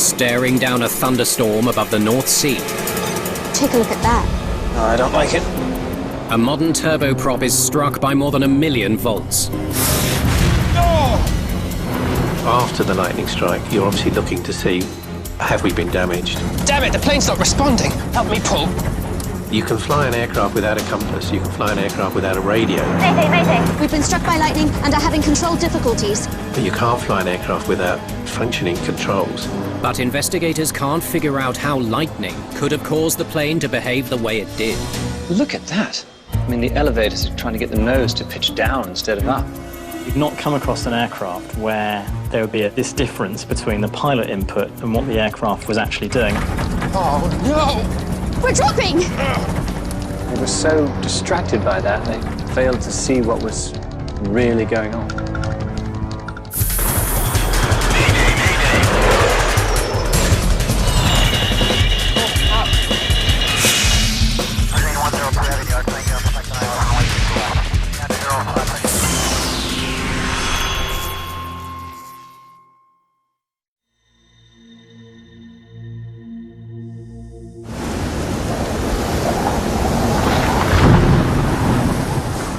staring down a thunderstorm above the North Sea. Take a look at that. No, I don't like it. A modern turboprop is struck by more than 1 million volts. After the lightning strike, you're obviously looking to see, have we been damaged? Damn it, the plane's not responding. Help me pull. You can fly an aircraft without a compass, you can fly an aircraft without a radio, Mayday. We've been struck by lightning and are having control difficulties. but you can't fly an aircraft without functioning controls. But investigators can't figure out how lightning could have caused the plane to behave the way it did. Look at that. I mean, the elevators are trying to get the nose to pitch down instead of up. You've not come across an aircraft where there would be this difference between the pilot input and what the aircraft was actually doing. Oh, no! We're dropping! They were so distracted by that, they failed to see what was really going on.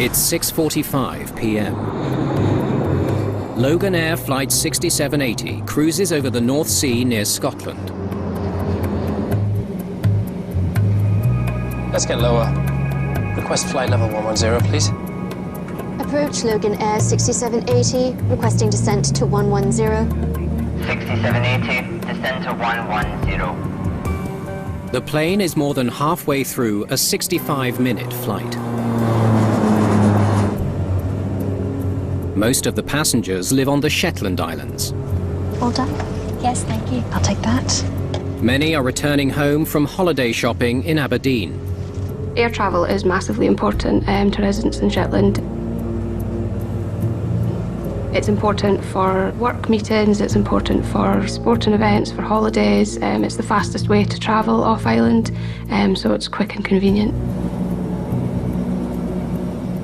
It's 6:45 p.m. Loganair Flight 6780 cruises over the North Sea near Scotland. Let's get lower. Request flight level 110, please. Approach Loganair 6780, requesting descent to 110. 6780, descend to 110. The plane is more than halfway through a 65-minute flight. Most of the passengers live on the Shetland Islands. All done? Yes, thank you. I'll take that. Many are returning home from holiday shopping in Aberdeen. Air travel is massively important to residents in Shetland. It's important for work meetings, it's important for sporting events, for holidays. It's the fastest way to travel off island, so it's quick and convenient.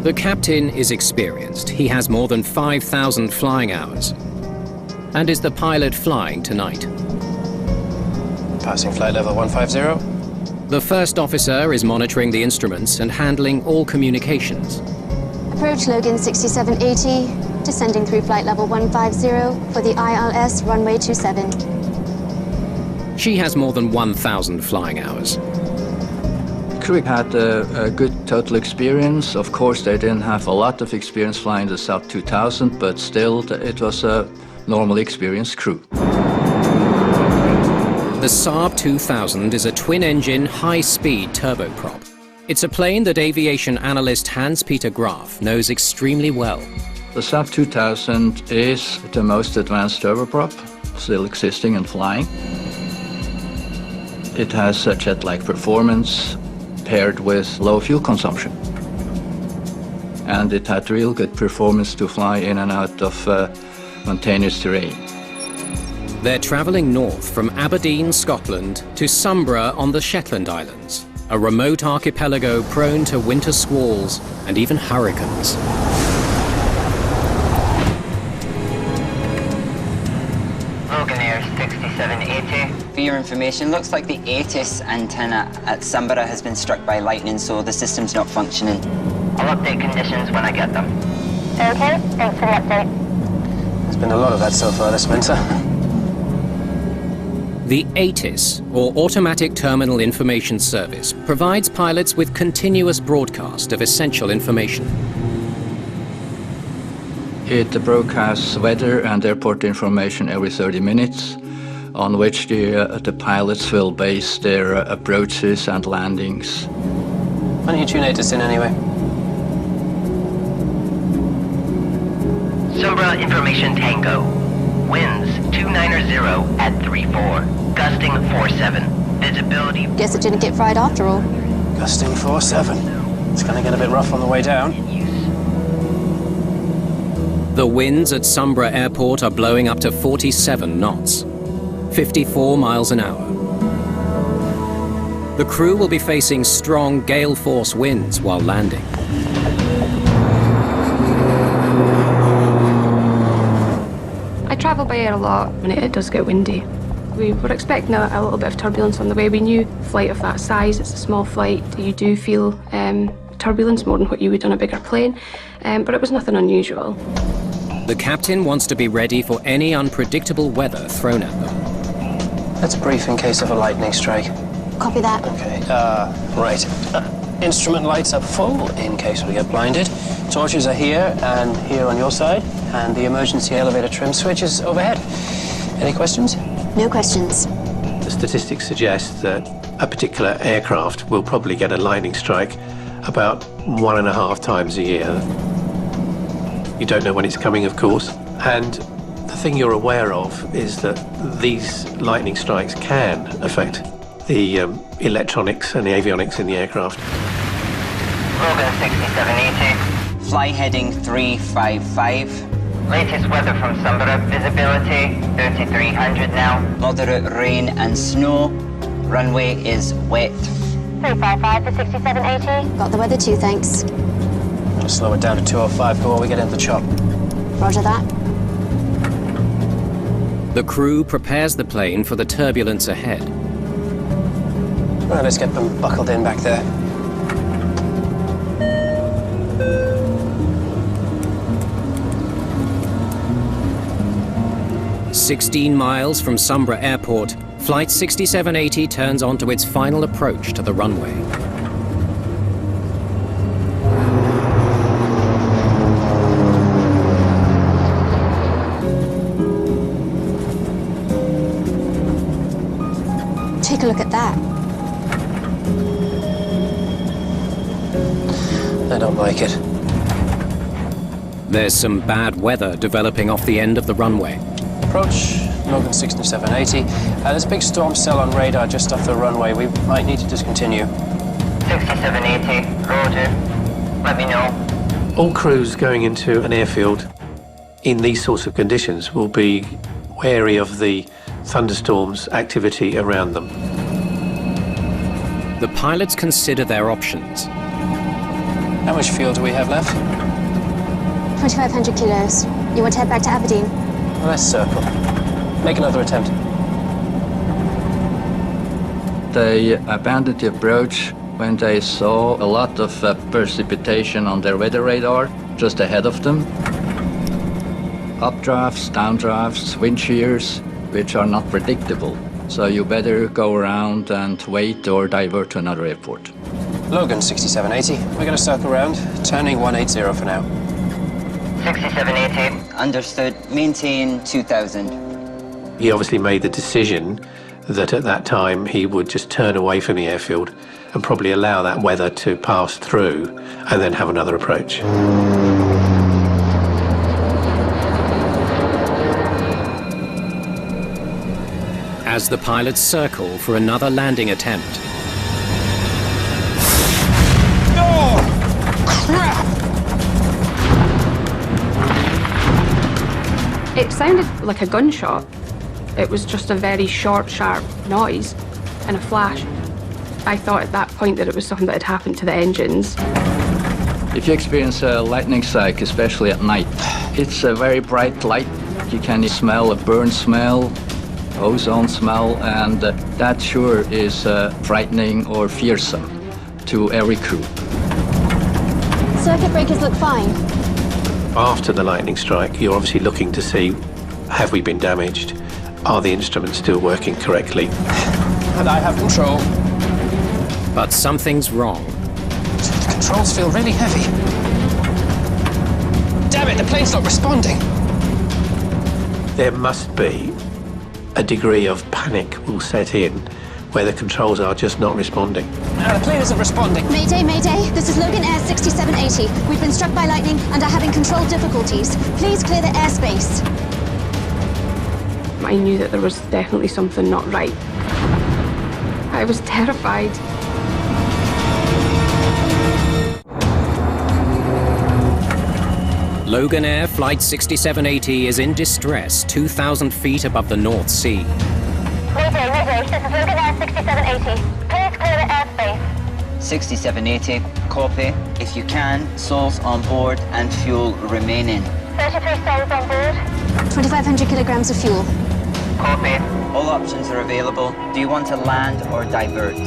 The captain is experienced. He has more than 5,000 flying hours and is the pilot flying tonight. Passing flight level 150. The first officer is monitoring the instruments and handling all communications. Approach Logan 6780, descending through flight level 150 for the ILS runway 27. She has more than 1,000 flying hours. The crew had a good total experience. Of course, they didn't have a lot of experience flying the Saab 2000, but still, it was a normal experienced crew. The Saab 2000 is a twin-engine, high-speed turboprop. It's a plane that aviation analyst Hans-Peter Graf knows extremely well. The Saab 2000 is the most advanced turboprop still existing and flying. It has a jet-like performance paired with low fuel consumption. And it had real good performance to fly in and out of mountainous terrain. They're travelling north from Aberdeen, Scotland, to Sumburgh on the Shetland Islands, a remote archipelago prone to winter squalls and even hurricanes. Loganair 6780. For your information, looks like the ATIS antenna at Sumburgh has been struck by lightning, so the system's not functioning. I'll update conditions when I get them. Okay, thanks for the update. There's been a lot of that so far this winter. The ATIS, or Automatic Terminal Information Service, provides pilots with continuous broadcast of essential information. It broadcasts weather and airport information every 30 minutes, on which the pilots will base their approaches and landings. Why don't you tune ATIS in anyway? Sumburgh Information Tango. Winds 290 at 34. Gusting 47. Visibility. Guess it didn't get fried after all. Gusting 47. It's gonna get a bit rough on the way down. The winds at Sumburgh Airport are blowing up to 47 knots, 54 miles an hour. The crew will be facing strong gale force winds while landing. I travel by air a lot when it does get windy. We were expecting a little bit of turbulence on the way. We knew flight of that size, it's a small flight, you do feel turbulence more than what you would on a bigger plane, but it was nothing unusual. The captain wants to be ready for any unpredictable weather thrown at them. Let's brief in case of a lightning strike. Copy that. Okay, right. Instrument lights are full in case we get blinded. Torches are here and here on your side, and the emergency elevator trim switch is overhead. Any questions? No questions. The statistics suggest that a particular aircraft will probably get a lightning strike about 1.5 times a year. You don't know when it's coming, of course, and the thing you're aware of is that these lightning strikes can affect the electronics and the avionics in the aircraft. Logan 6780. Fly heading 355. Latest weather from Sumburgh. Visibility 3300 now. Moderate rain and snow. Runway is wet. 355 for 6780. Got the weather too, thanks. Just slow it down to 205 before we get into the chop. Roger that. The crew prepares the plane for the turbulence ahead. Right, let's get them buckled in back there. "16 miles from Sumburgh Airport, Flight 6780 turns onto its final approach to the runway. Take a look at that. I don't like it. There's some bad weather developing off the end of the runway. Approach, Logan 6780. There's a big storm cell on radar just off the runway. We might need to discontinue. 6780. Roger. Let me know. All crews going into an airfield in these sorts of conditions will be wary of the thunderstorms activity around them. The pilots consider their options. How much fuel do we have left? 2,500 kilos. You want to head back to Aberdeen? Well, let's circle. Make another attempt. They abandoned the approach when they saw a lot of precipitation on their weather radar just ahead of them. Updrafts, downdrafts, wind shears, which are not predictable. So you better go around and wait or divert to another airport. Logan 6780. We're going to circle around, turning 180 for now. 6780. Understood. Maintain 2000. He obviously made the decision that at that time he would just turn away from the airfield and probably allow that weather to pass through and then have another approach. As the pilots circle for another landing attempt. Oh, crap! It sounded like a gunshot. It was just a very short, sharp noise and a flash. I thought at that point that it was something that had happened to the engines. If you experience a lightning strike, especially at night, it's a very bright light. You can smell a burn smell, ozone smell, and that sure is frightening or fearsome to every crew. Circuit breakers look fine. After the lightning strike, you're obviously looking to see, have we been damaged? Are the instruments still working correctly? And I have control. But something's wrong. The controls feel really heavy. Damn it, the plane's not responding. There must be a degree of panic will set in where the controls are just not responding. The plane isn't responding. Mayday, Mayday. This is Loganair 6780. We've been struck by lightning and are having control difficulties. Please clear the airspace. I knew that there was definitely something not right. I was terrified. Loganair Flight 6780 is in distress 2,000 feet above the North Sea. Mayday, Mayday. This is Loganair 6780. Please clear the airspace. 6780. Copy. If you can, souls on board and fuel remaining. 33 souls on board. 2,500 kilograms of fuel. Copy. All options are available. Do you want to land or divert?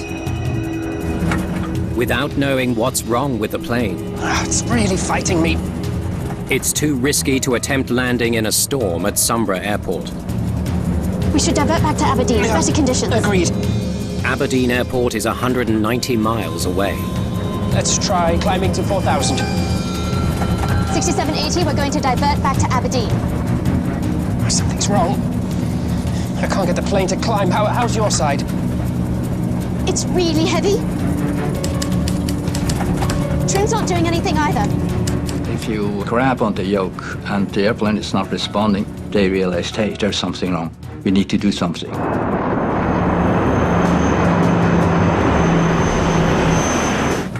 Without knowing what's wrong with the plane, It's really fighting me. it's too risky to attempt landing in a storm at Sumburgh Airport. We should divert back to Aberdeen. Better conditions. Agreed. Aberdeen Airport is 190 miles away. Let's try climbing to 4,000. 6780, we're going to divert back to Aberdeen. Something's wrong. I can't get the plane to climb. How's your side? It's really heavy. Trim's not doing anything either. If you grab on the yoke and the airplane is not responding, they realize, hey, there's something wrong. We need to do something.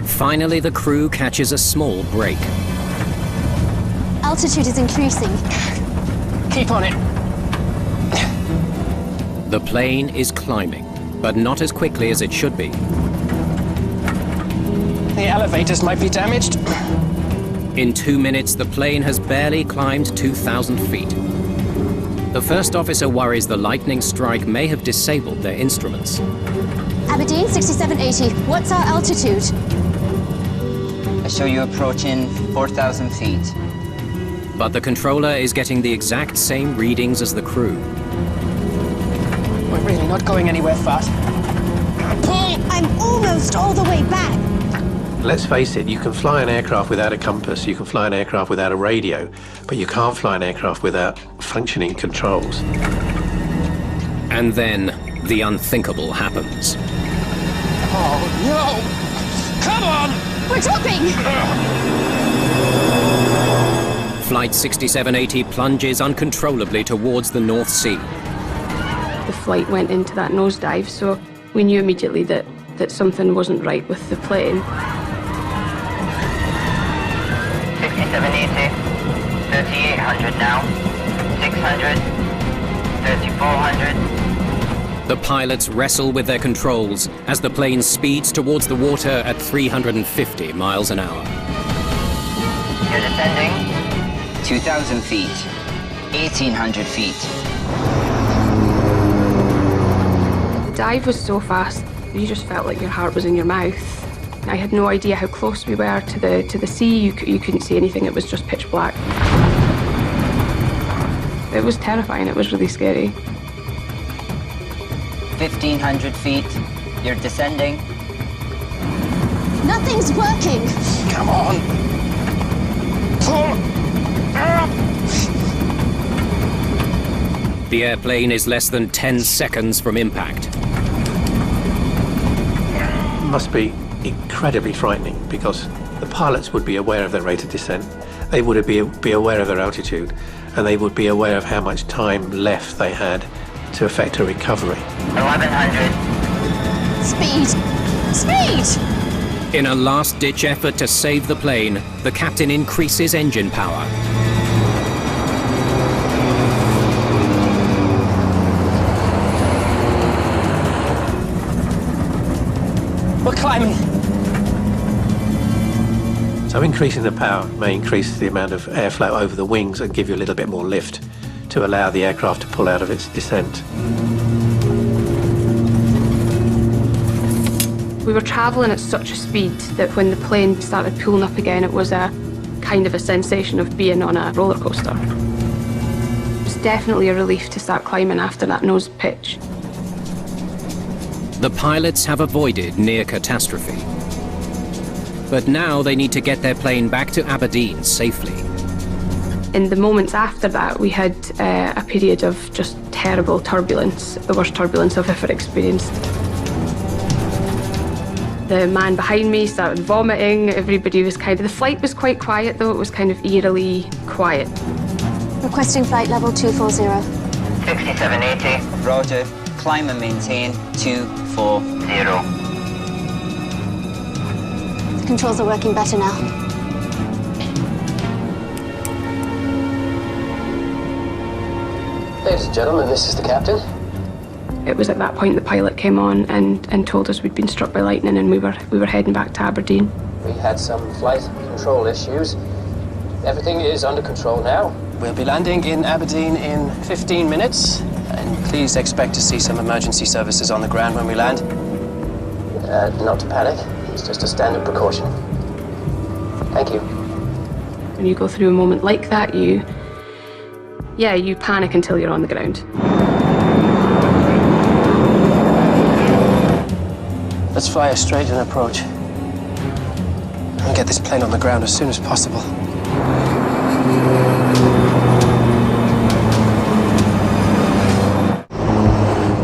Finally, the crew catches a small break. Altitude is increasing. Keep on it. The plane is climbing, but not as quickly as it should be. The elevators might be damaged. In 2 minutes, the plane has barely climbed 2,000 feet. The first officer worries the lightning strike may have disabled their instruments. Aberdeen, 6780. What's our altitude? I show you approaching 4,000 feet. But the controller is getting the exact same readings as the crew. We're really not going anywhere fast. Pull! I'm almost all the way back. Let's face it, you can fly an aircraft without a compass, you can fly an aircraft without a radio, but you can't fly an aircraft without functioning controls. And then the unthinkable happens. Oh, no! Come on! We're dropping! Flight 6780 plunges uncontrollably towards the North Sea. The flight went into that nosedive, so we knew immediately that something wasn't right with the plane. 6780, 3800 now, 600, 3400. The pilots wrestle with their controls as the plane speeds towards the water at 350 miles an hour. You're descending. 2,000 feet, 1,800 feet. The dive was so fast, you just felt like your heart was in your mouth. I had no idea how close we were to the sea. You couldn't see anything, it was just pitch black. It was terrifying, it was really scary. 1,500 feet, you're descending. Nothing's working. Come on! Pull up! The airplane is less than 10 seconds from impact. Must be incredibly frightening because the pilots would be aware of their rate of descent, they would be aware of their altitude, and they would be aware of how much time left they had to effect a recovery. 1,100. Speed! Speed! In a last-ditch effort to save the plane, the captain increases engine power. We're climbing. So increasing the power may increase the amount of airflow over the wings and give you a little bit more lift to allow the aircraft to pull out of its descent. We were travelling at such a speed that when the plane started pulling up again, it was a kind of a sensation of being on a roller coaster. It was definitely a relief to start climbing after that nose pitch. The pilots have avoided near catastrophe. But now they need to get their plane back to Aberdeen safely. In the moments after that, we had a period of just terrible turbulence, the worst turbulence I've ever experienced. The man behind me started vomiting. Everybody was the flight was quite quiet though, it was kind of eerily quiet. Requesting flight level 240. 6780. Roger, climb and maintain 240. The controls are working better now. Ladies and gentlemen, this is the captain. It was at that point the pilot came on and told us we'd been struck by lightning and we were heading back to Aberdeen. We had some flight control issues. Everything is under control now. We'll be landing in Aberdeen in 15 minutes. And please expect to see some emergency services on the ground when we land. Not to panic. It's just a standard precaution. Thank you. When you go through a moment like that, you panic until you're on the ground. Let's fly a straight and approach. And get this plane on the ground as soon as possible.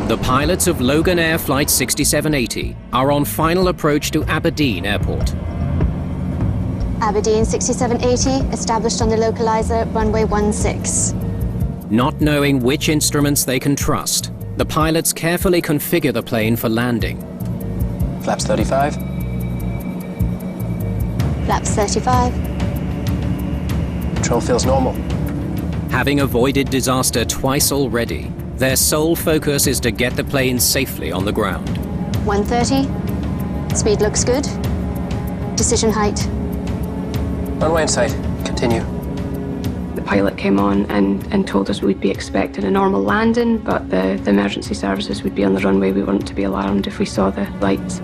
The pilots of Loganair Flight 6780 are on final approach to Aberdeen Airport. Aberdeen 6780, established on the localizer, runway 16. Not knowing which instruments they can trust, the pilots carefully configure the plane for landing. Flaps 35. Flaps 35. Control feels normal. Having avoided disaster twice already, their sole focus is to get the plane safely on the ground. 130. Speed looks good. Decision height. Runway in sight. Continue. The pilot came on and told us we'd be expecting a normal landing, but the emergency services would be on the runway. We weren't to be alarmed if we saw the lights.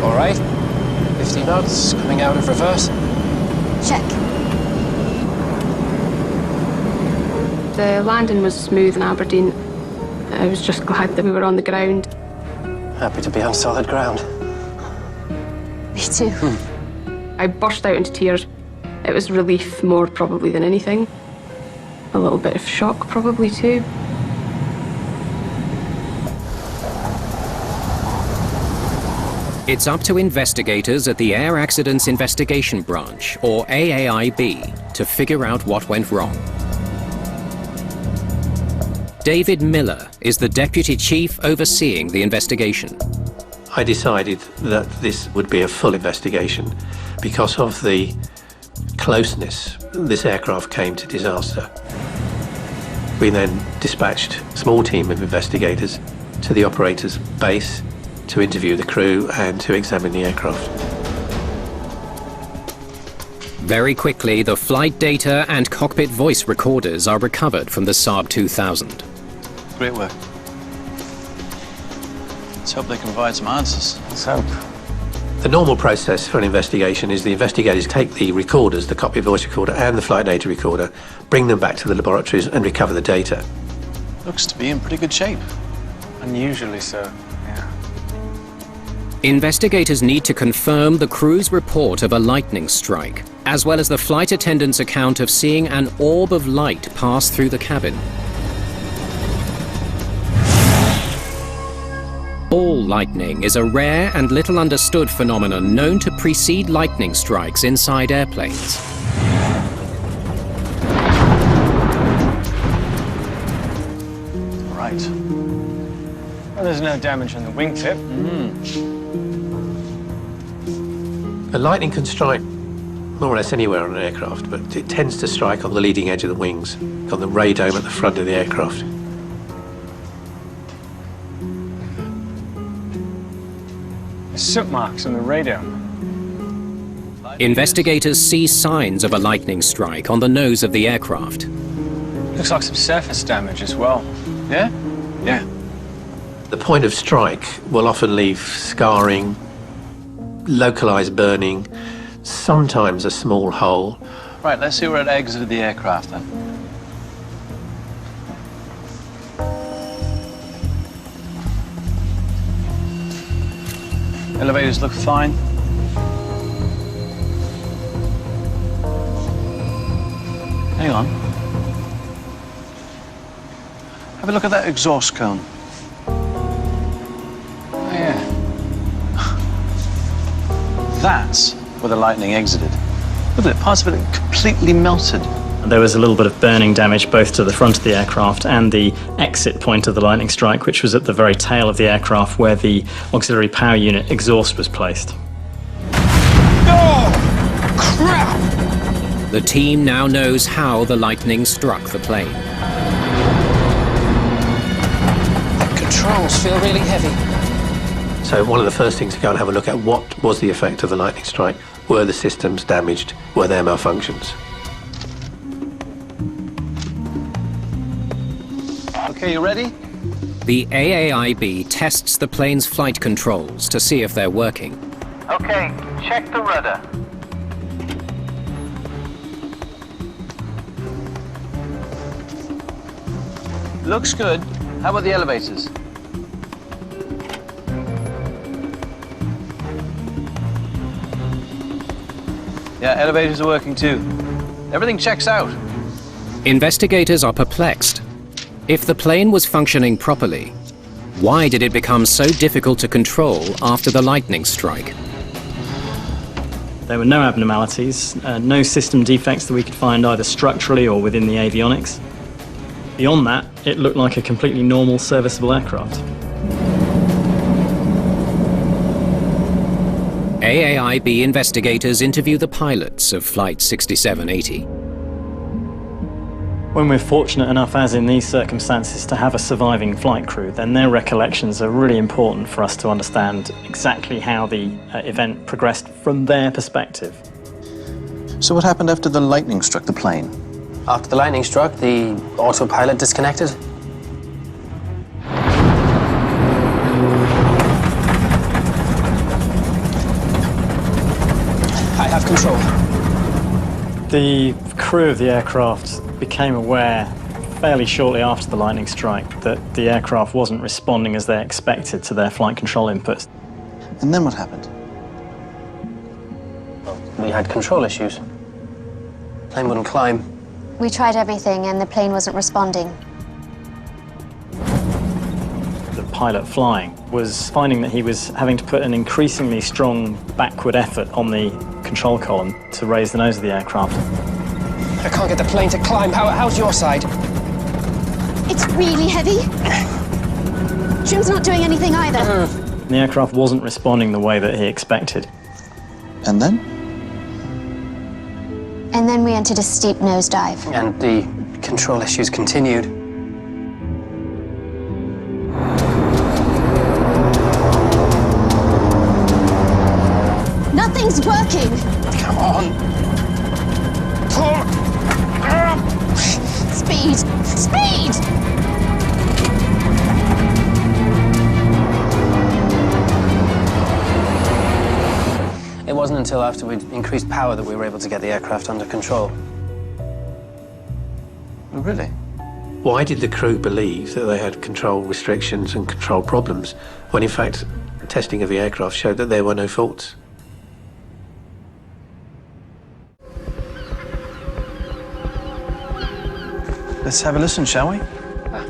All right. 50 knots, coming out of reverse. Check. The landing was smooth in Aberdeen. I was just glad that we were on the ground. Happy to be on solid ground. Me too. I burst out into tears. It was relief more probably than anything. A little bit of shock probably too. It's up to investigators at the Air Accidents Investigation Branch, or AAIB, to figure out what went wrong. David Miller is the Deputy Chief overseeing the investigation. I decided that this would be a full investigation because of the closeness this aircraft came to disaster. We then dispatched a small team of investigators to the operator's base to interview the crew and to examine the aircraft. Very quickly, the flight data and cockpit voice recorders are recovered from the Saab 2000. Great work. Let's hope they can provide some answers. Let's hope. The normal process for an investigation is the investigators take the recorders, the cockpit voice recorder and the flight data recorder, bring them back to the laboratories and recover the data. Looks to be in pretty good shape. Unusually so, yeah. Investigators need to confirm the crew's report of a lightning strike, as well as the flight attendant's account of seeing an orb of light pass through the cabin. Ball lightning is a rare and little understood phenomenon known to precede lightning strikes inside airplanes. Right. Well, there's no damage on the wingtip. A lightning can strike more or less anywhere on an aircraft, but it tends to strike on the leading edge of the wings, on the radome at the front of the aircraft. Soot marks on the radome. Investigators see signs of a lightning strike on the nose of the aircraft. Looks like some surface damage as well. Yeah? Yeah. The point of strike will often leave scarring, localized burning, sometimes a small hole. Right, let's see where it exited the aircraft then. Elevators look fine. Hang on. Have a look at that exhaust cone. Oh, yeah. That's where the lightning exited. Look at it, parts of it completely melted. There was a little bit of burning damage both to the front of the aircraft and the exit point of the lightning strike, which was at the very tail of the aircraft where the auxiliary power unit exhaust was placed. Oh, crap! The team now knows how the lightning struck the plane. The controls feel really heavy. So one of the first things to go and have a look at, what was the effect of the lightning strike? Were the systems damaged? Were there malfunctions? Okay, you ready? The AAIB tests the plane's flight controls to see if they're working. Okay, check the rudder. Looks good. How about the elevators? Yeah, elevators are working too. Everything checks out. Investigators are perplexed. If the plane was functioning properly, why did it become so difficult to control after the lightning strike? There were no abnormalities, no system defects that we could find either structurally or within the avionics. Beyond that, it looked like a completely normal, serviceable aircraft. AAIB investigators interview the pilots of Flight 6780. When we're fortunate enough, as in these circumstances, to have a surviving flight crew, then their recollections are really important for us to understand exactly how the event progressed from their perspective. So what happened after the lightning struck the plane? After the lightning struck, the autopilot disconnected. I have control. The crew of the aircraft became aware fairly shortly after the lightning strike that the aircraft wasn't responding as they expected to their flight control inputs. And then what happened? Well, we had control issues. Plane wouldn't climb. We tried everything and the plane wasn't responding. The pilot flying was finding that he was having to put an increasingly strong backward effort on the control column to raise the nose of the aircraft. I can't get the plane to climb. How's your side? It's really heavy. Trim's not doing anything either. The aircraft wasn't responding the way that he expected. And then? And then we entered a steep nosedive. And the control issues continued. Nothing's working. Come on. Pull. Speed! Speed! It wasn't until after we'd increased power that we were able to get the aircraft under control. Oh, really? Why did the crew believe that they had control restrictions and control problems, when in fact testing of the aircraft showed that there were no faults? Let's have a listen, shall we?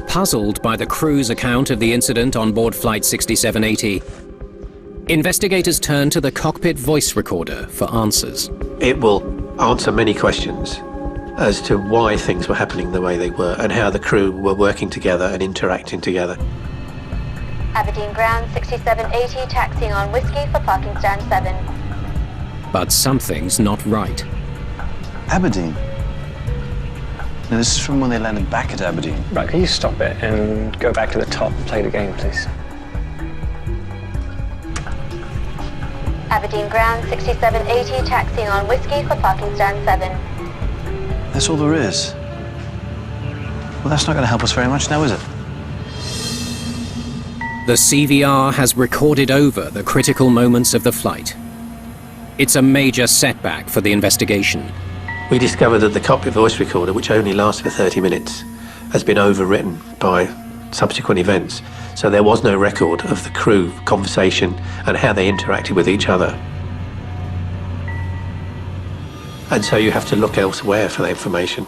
Puzzled by the crew's account of the incident on board Flight 6780, investigators turn to the cockpit voice recorder for answers. It will answer many questions as to why things were happening the way they were and how the crew were working together and interacting together. Aberdeen ground 6780, taxiing on Whiskey for parking stand 7. But something's not right. Aberdeen? Now, this is from when they landed back at Aberdeen. Right, can you stop it and go back to the top and play the game, please? Aberdeen ground 6780, taxiing on Whiskey for parking stand 7. That's all there is. Well, that's not going to help us very much now, is it? The CVR has recorded over the critical moments of the flight. It's a major setback for the investigation. We discovered that the cockpit voice recorder, which only lasted for 30 minutes, has been overwritten by subsequent events. So there was no record of the crew conversation and how they interacted with each other. And so you have to look elsewhere for the information.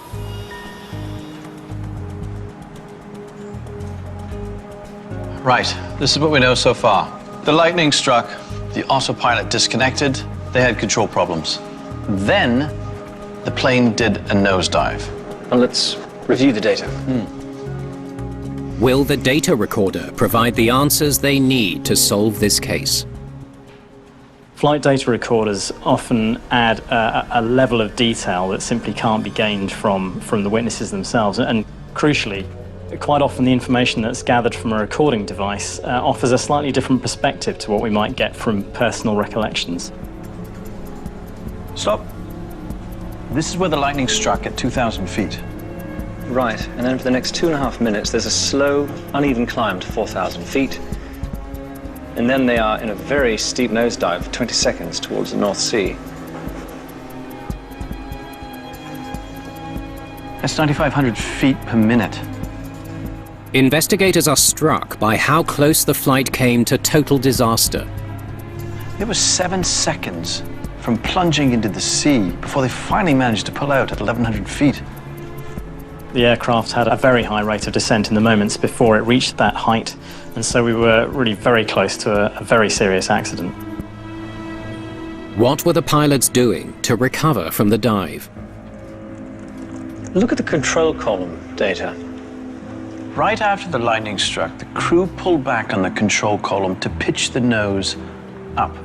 Right, this is what we know so far. The lightning struck, the autopilot disconnected, they had control problems. Then, the plane did a nosedive. Well, let's review the data. Will the data recorder provide the answers they need to solve this case? Flight data recorders often add a level of detail that simply can't be gained from the witnesses themselves. And crucially, quite often the information that's gathered from a recording device offers a slightly different perspective to what we might get from personal recollections. Stop. This is where the lightning struck at 2,000 feet. Right, and then for the next 2.5 minutes, there's a slow, uneven climb to 4,000 feet. And then they are in a very steep nosedive for 20 seconds towards the North Sea. That's 9,500 feet per minute. Investigators are struck by how close the flight came to total disaster. It was 7 seconds from plunging into the sea before they finally managed to pull out at 1,100 feet. The aircraft had a very high rate of descent in the moments before it reached that height, and so we were really very close to a very serious accident. What were the pilots doing to recover from the dive? Look at the control column data. Right after the lightning struck, the crew pulled back on the control column to pitch the nose up.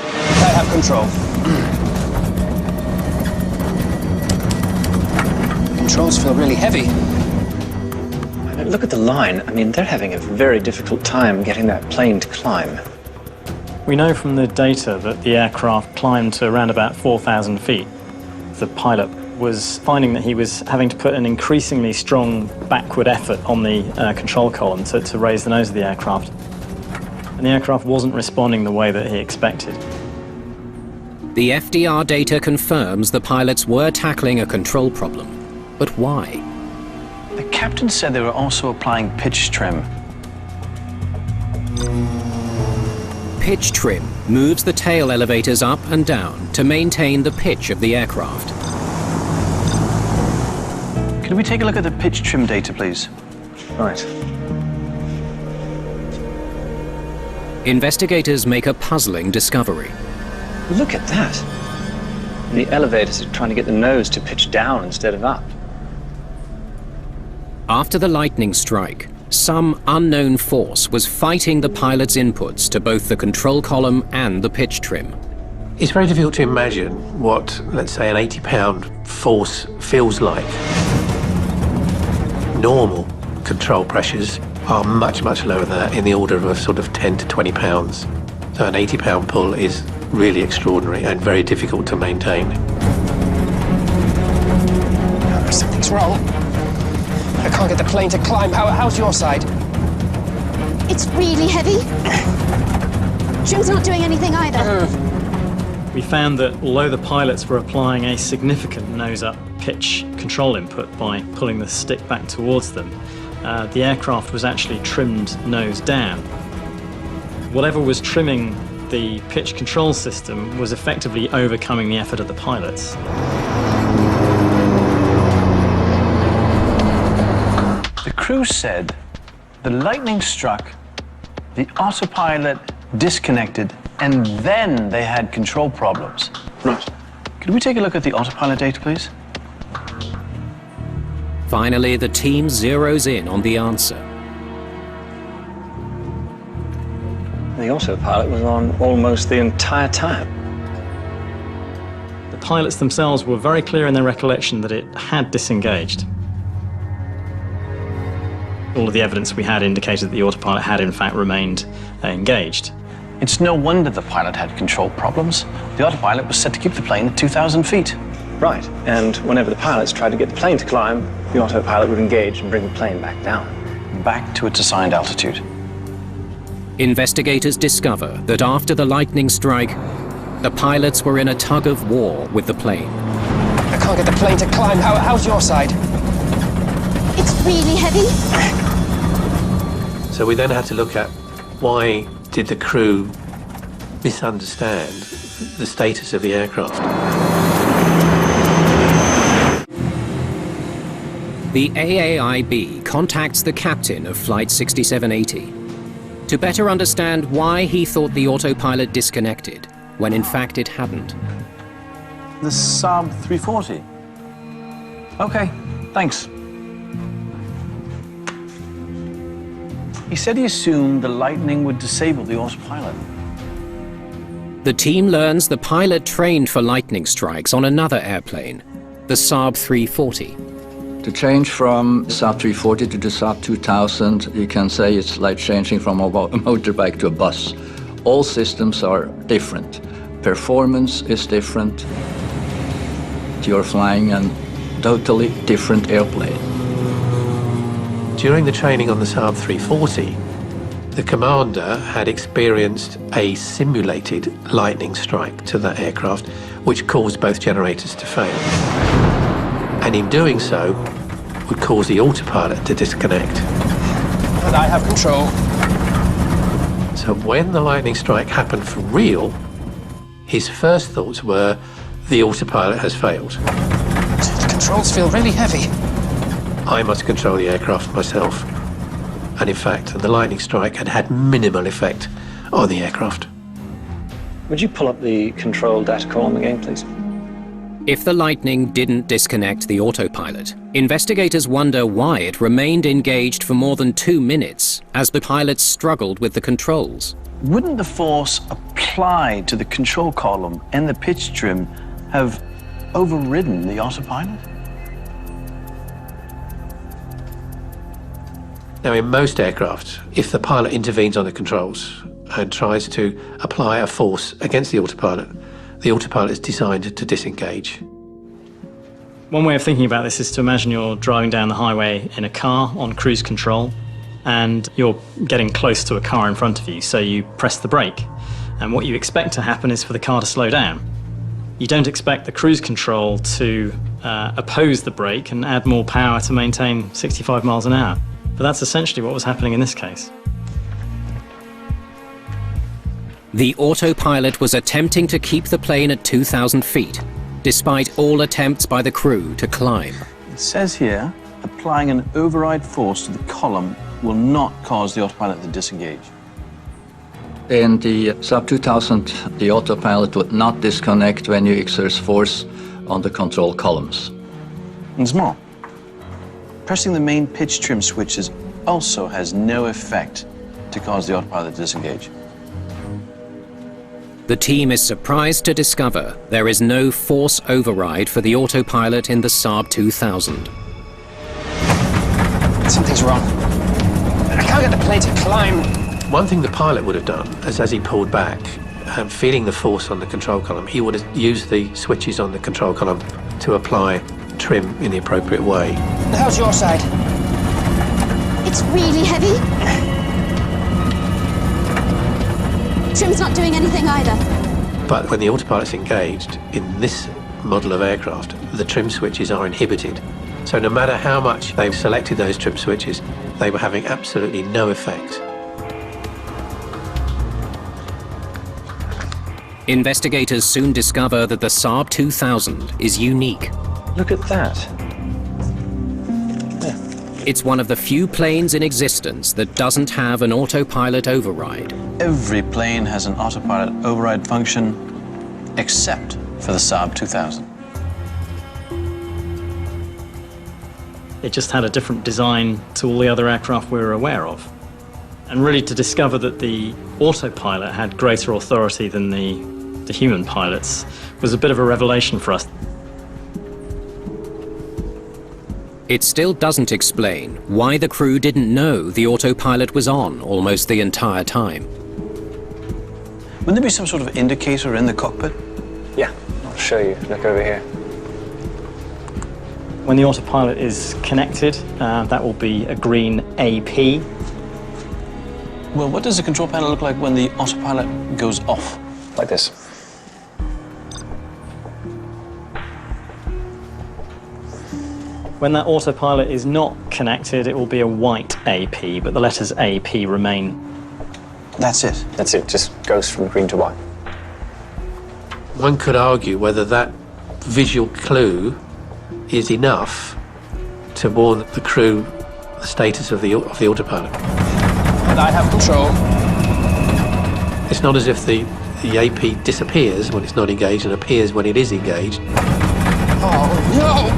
I have control. Controls feel really heavy. Look at the line. I mean, they're having a very difficult time getting that plane to climb. We know from the data that the aircraft climbed to around about 4,000 feet. The pilot was finding that he was having to put an increasingly strong backward effort on the control column to raise the nose of the aircraft. And the aircraft wasn't responding the way that he expected. The FDR data confirms the pilots were tackling a control problem. But why? The captain said they were also applying pitch trim. Pitch trim moves the tail elevators up and down to maintain the pitch of the aircraft. Could we take a look at the pitch trim data, please? Right. Investigators make a puzzling discovery. Look at that. The elevators are trying to get the nose to pitch down instead of up. After the lightning strike, some unknown force was fighting the pilot's inputs to both the control column and the pitch trim. It's very difficult to imagine what, let's say, an 80-pound force feels like. Normal control pressures are much, much lower than that, in the order of a sort of 10 to 20 pounds. So an 80-pound pull is really extraordinary and very difficult to maintain. Something's wrong. I can't get the plane to climb. How's your side? It's really heavy. Trim's not doing anything either. We found that although the pilots were applying a significant nose-up pitch control input by pulling the stick back towards them, the aircraft was actually trimmed nose down. Whatever was trimming the pitch control system was effectively overcoming the effort of the pilots. The crew said the lightning struck, the autopilot disconnected, and then they had control problems. Right. Could we take a look at the autopilot data, please? Finally, the team zeroes in on the answer. The autopilot was on almost the entire time. The pilots themselves were very clear in their recollection that it had disengaged. All of the evidence we had indicated that the autopilot had in fact remained engaged. It's no wonder the pilot had control problems. The autopilot was set to keep the plane at 2,000 feet. Right, and whenever the pilots tried to get the plane to climb, the autopilot would engage and bring the plane back down. Back to its assigned altitude. Investigators discover that after the lightning strike, the pilots were in a tug of war with the plane. I can't get the plane to climb. How's your side? It's really heavy. So we then had to look at why did the crew misunderstand the status of the aircraft. The AAIB contacts the captain of Flight 6780 to better understand why he thought the autopilot disconnected, when in fact it hadn't. The Saab 340. Okay, thanks. He said he assumed the lightning would disable the autopilot. The team learns the pilot trained for lightning strikes on another airplane, the Saab 340. To change from Saab 340 to the Saab 2000, you can say it's like changing from a motorbike to a bus. All systems are different. Performance is different. You're flying a totally different airplane. During the training on the Saab 340, the commander had experienced a simulated lightning strike to that aircraft, which caused both generators to fail. And in doing so, would cause the autopilot to disconnect. But I have control. So when the lightning strike happened for real, his first thoughts were, the autopilot has failed. The controls feel really heavy. I must control the aircraft myself. And in fact, the lightning strike had had minimal effect on the aircraft. Would you pull up the control data column again, please? If the lightning didn't disconnect the autopilot, investigators wonder why it remained engaged for more than 2 minutes as the pilots struggled with the controls. Wouldn't the force applied to the control column and the pitch trim have overridden the autopilot? Now, in most aircraft, if the pilot intervenes on the controls and tries to apply a force against the autopilot is designed to disengage. One way of thinking about this is to imagine you're driving down the highway in a car on cruise control, and you're getting close to a car in front of you, so you press the brake. And what you expect to happen is for the car to slow down. You don't expect the cruise control to oppose the brake and add more power to maintain 65 miles an hour. But that's essentially what was happening in this case. The autopilot was attempting to keep the plane at 2,000 feet, despite all attempts by the crew to climb. It says here, applying an override force to the column will not cause the autopilot to disengage. In the Saab 2000, the autopilot would not disconnect when you exert force on the control columns. And more. Pressing the main pitch trim switches also has no effect to cause the autopilot to disengage. The team is surprised to discover there is no force override for the autopilot in the Saab 2000. Something's wrong. I can't get the plane to climb. One thing the pilot would have done is, as he pulled back, feeling the force on the control column, he would have used the switches on the control column to apply trim in the appropriate way. How's your side? It's really heavy. Trim's not doing anything either. But when the autopilot's engaged, in this model of aircraft, the trim switches are inhibited. So no matter how much they've selected those trim switches, they were having absolutely no effect. Investigators soon discover that the Saab 2000 is unique. Look at that. It's one of the few planes in existence that doesn't have an autopilot override. Every plane has an autopilot override function except for the Saab 2000. It just had a different design to all the other aircraft we were aware of. And really to discover that the autopilot had greater authority than the human pilots was a bit of a revelation for us. It still doesn't explain why the crew didn't know the autopilot was on almost the entire time. Wouldn't there be some sort of indicator in the cockpit? Yeah, I'll show you. Look over here. When the autopilot is connected, that will be a green AP. Well, what does the control panel look like when the autopilot goes off? Like this. When that autopilot is not connected, it will be a white AP, but the letters AP remain. That's it? That's it, just goes from green to white. One could argue whether that visual clue is enough to warn the crew the status of the autopilot. And I have control. It's not as if the AP disappears when it's not engaged and appears when it is engaged. Oh, no!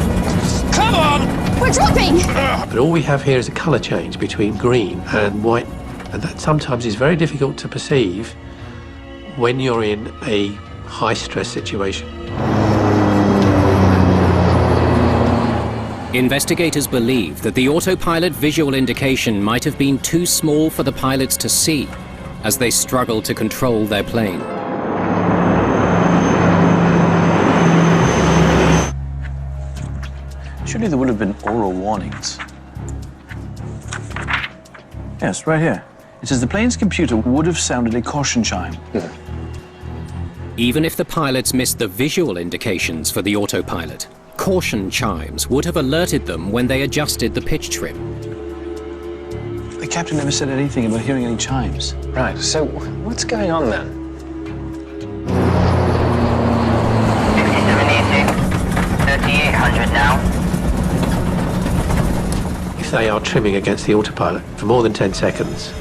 Come on! We're dropping! But all we have here is a colour change between green and white, and that sometimes is very difficult to perceive when you're in a high-stress situation. Investigators believe that the autopilot visual indication might have been too small for the pilots to see as they struggled to control their plane. Surely there would have been oral warnings. Yes, right here. It says the plane's computer would have sounded a caution chime. Yeah. Even if the pilots missed the visual indications for the autopilot, caution chimes would have alerted them when they adjusted the pitch trim. The captain never said anything about hearing any chimes. Right, so what's going on then? 3780, 3800 now. If they are trimming against the autopilot for more than 10 seconds,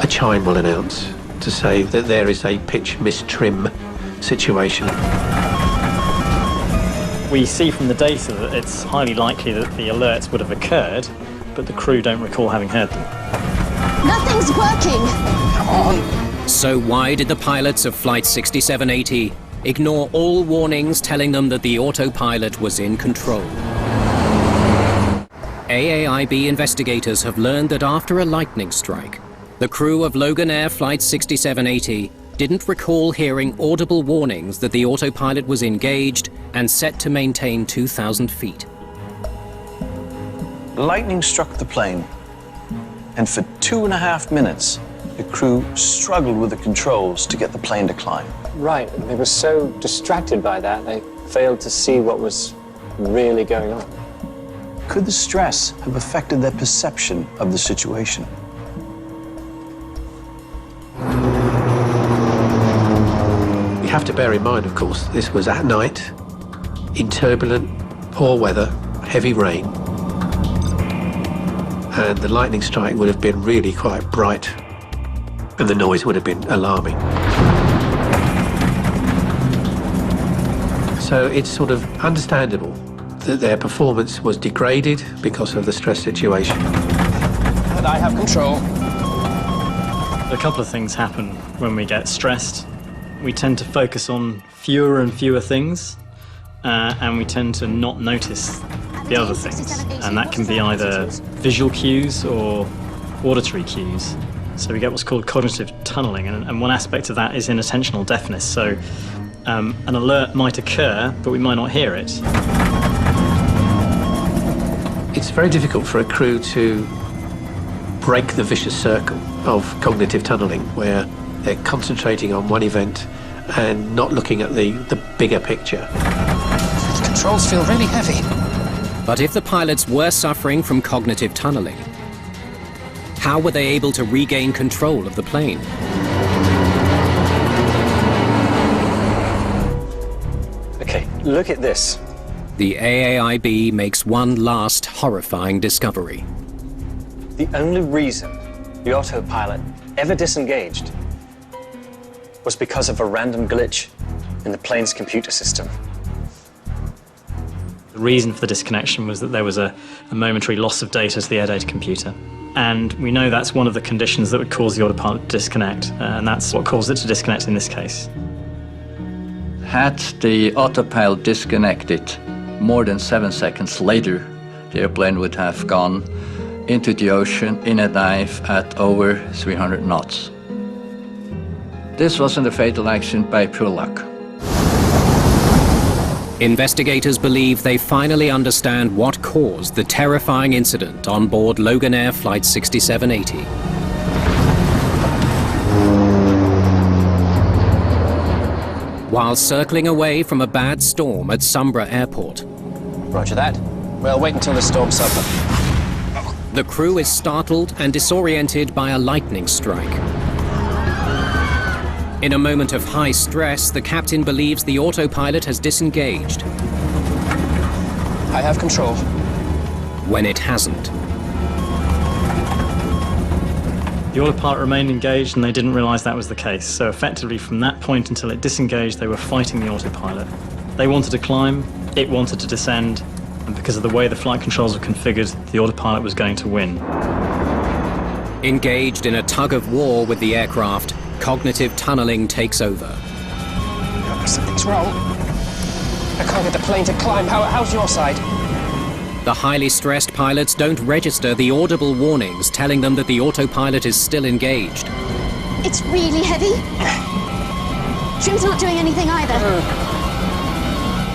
a chime will announce to say that there is a pitch mistrim situation. We see from the data that it's highly likely that the alerts would have occurred, but the crew don't recall having heard them. Nothing's working! Come on! So why did the pilots of Flight 6780 ignore all warnings telling them that the autopilot was in control? AAIB investigators have learned that after a lightning strike, the crew of Loganair Flight 6780 didn't recall hearing audible warnings that the autopilot was engaged and set to maintain 2,000 feet. Lightning struck the plane, and for 2.5 minutes, the crew struggled with the controls to get the plane to climb. Right, they were so distracted by that, they failed to see what was really going on. Could the stress have affected their perception of the situation? You have to bear in mind, of course, this was at night, in turbulent, poor weather, heavy rain, and the lightning strike would have been really quite bright, and the noise would have been alarming. So it's sort of understandable that their performance was degraded because of the stress situation. And I have control. A couple of things happen when we get stressed. We tend to focus on fewer and fewer things, and we tend to not notice the other things. And that can be either visual cues or auditory cues. So we get what's called cognitive tunneling, and one aspect of that is inattentional deafness. So an alert might occur, but we might not hear it. It's very difficult for a crew to break the vicious circle of cognitive tunneling, where they're concentrating on one event and not looking at the bigger picture. The controls feel really heavy. But if the pilots were suffering from cognitive tunneling, how were they able to regain control of the plane? Okay, look at this. The AAIB makes one last horrifying discovery. The only reason the autopilot ever disengaged was because of a random glitch in the plane's computer system. The reason for the disconnection was that there was a momentary loss of data to the air data computer. And we know that's one of the conditions that would cause the autopilot to disconnect, and that's what caused it to disconnect in this case. Had the autopilot disconnected more than 7 seconds later, the airplane would have gone into the ocean in a dive at over 300 knots. This wasn't a fatal accident by pure luck. Investigators believe they finally understand what caused the terrifying incident on board Loganair Flight 6780. While circling away from a bad storm at Sumburgh Airport, Roger that. We'll wait until the storm's over. the crew is startled and disoriented by a lightning strike. In a moment of high stress, the captain believes the autopilot has disengaged, I have control. when it hasn't. The autopilot remained engaged and they didn't realise that was the case. So effectively from that point until it disengaged, they were fighting the autopilot. They wanted to climb, it wanted to descend, and because of the way the flight controls were configured, the autopilot was going to win. Engaged in a tug of war with the aircraft, cognitive tunneling takes over. Something's wrong. I can't get the plane to climb. How's your side? The highly stressed pilots don't register the audible warnings telling them that the autopilot is still engaged. It's really heavy. Trim's not doing anything either.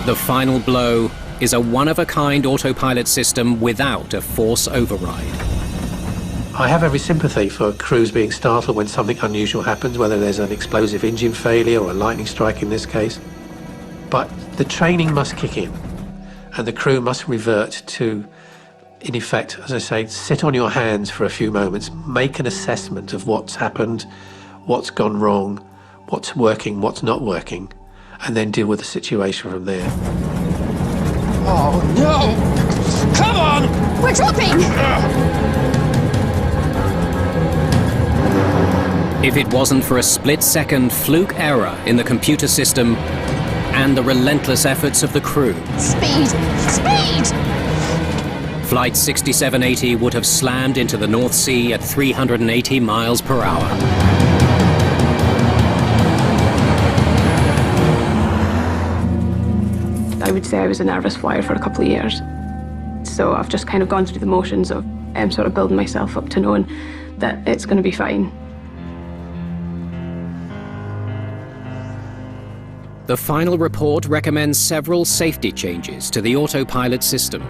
The final blow is a one-of-a-kind autopilot system without a force override. I have every sympathy for crews being startled when something unusual happens, whether there's an explosive engine failure or a lightning strike in this case. But the training must kick in, and the crew must revert to, in effect, as I say, sit on your hands for a few moments, make an assessment of what's happened, what's gone wrong, what's working, what's not working, and then deal with the situation from there. Oh, no! Come on! We're dropping! If it wasn't for a split-second fluke error in the computer system and the relentless efforts of the crew, Speed! Speed! Flight 6780 would have slammed into the North Sea at 380 miles per hour. I would say I was a nervous flyer for a couple of years. So I've just kind of gone through the motions of sort of building myself up to knowing that it's going to be fine. The final report recommends several safety changes to the autopilot system.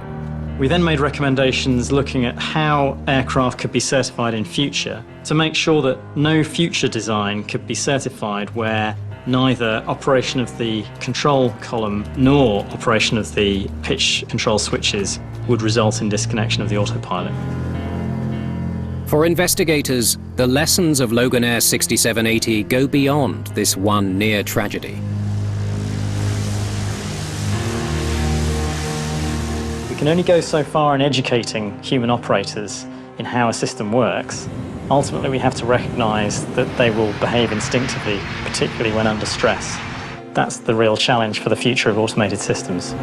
We then made recommendations looking at how aircraft could be certified in future to make sure that no future design could be certified where neither operation of the control column nor operation of the pitch control switches would result in disconnection of the autopilot. For investigators, the lessons of Loganair 6780 go beyond this one near tragedy. We can only go so far in educating human operators in how a system works. Ultimately, we have to recognize that they will behave instinctively, particularly when under stress. That's the real challenge for the future of automated systems.